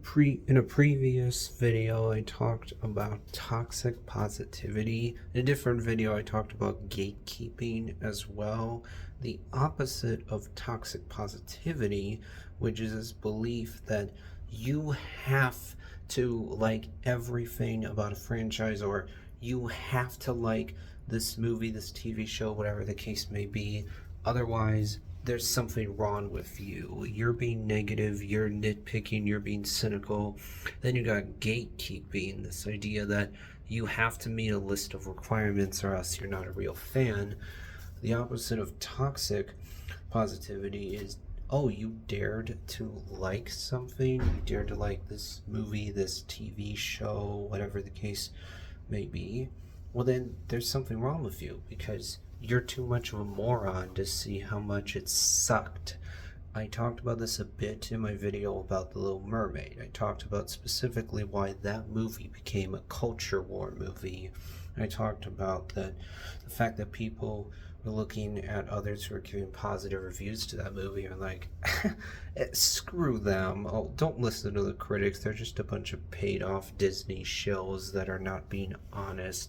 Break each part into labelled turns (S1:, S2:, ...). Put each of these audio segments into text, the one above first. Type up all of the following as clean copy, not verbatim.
S1: In a previous video, I talked about toxic positivity. In a different video, I talked about gatekeeping as well. The opposite of toxic positivity, which is this belief that you have to like everything about a franchise, or you have to like this movie, this TV show, whatever the case may be. Otherwise, there's something wrong with you. You're being negative, you're nitpicking, you're being cynical. Then you got gatekeeping, this idea that you have to meet a list of requirements or else you're not a real fan. The opposite of toxic positivity is, oh, you dared to like something, you dared to like this movie, this TV show, whatever the case may be. Well, then there's something wrong with you because you're too much of a moron to see how much it sucked. I talked about this a bit in my video about The Little Mermaid. I talked about specifically why that movie became a culture war movie. I talked about the fact that people were looking at others who were giving positive reviews to that movie and like, screw them. Oh, don't listen to the critics. They're just a bunch of paid off Disney shills that are not being honest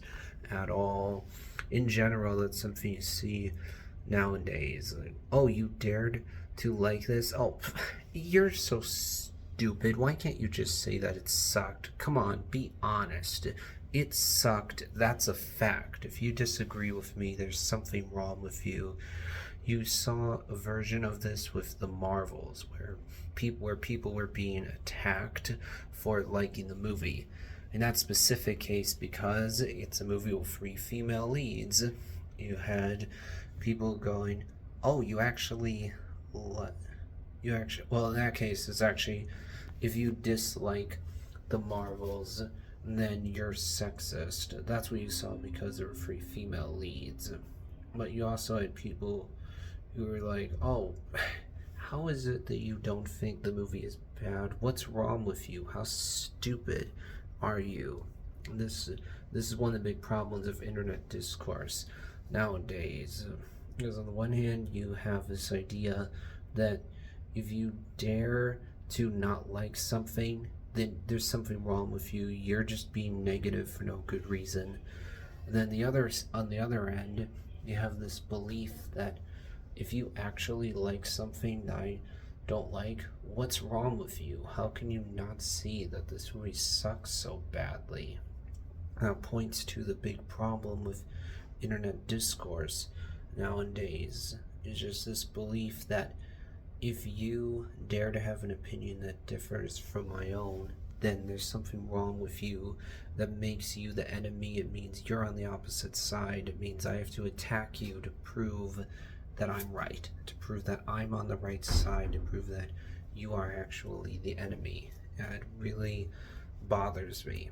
S1: at all. In general, that's something you see nowadays. Like, oh, you dared to like this? Oh, you're so stupid. Why can't you just say that it sucked? Come on, be honest. It sucked. That's a fact. If you disagree with me, there's something wrong with you. You saw a version of this with the Marvels, where people were being attacked for liking the movie. In that specific case, because it's a movie with 3 female leads, you had people going, oh, well, in that case, it's actually, if you dislike the Marvels, then you're sexist. That's what you saw because there were 3 female leads. But you also had people who were like, oh, how is it that you don't think the movie is bad? What's wrong with you? How stupid are you? This is one of the big problems of internet discourse nowadays. Because on the one hand, you have this idea that if you dare to not like something, then there's something wrong with you. You're just being negative for no good reason. And then on the other end, you have this belief that if you actually like something that I don't like, what's wrong with you? How can you not see that this movie sucks so badly? That points to the big problem with internet discourse nowadays, is just this belief that if you dare to have an opinion that differs from my own, then there's something wrong with you that makes you the enemy. It means you're on the opposite side. It means I have to attack you to prove that I'm right, to prove that I'm on the right side, to prove that you are actually the enemy. And it really bothers me.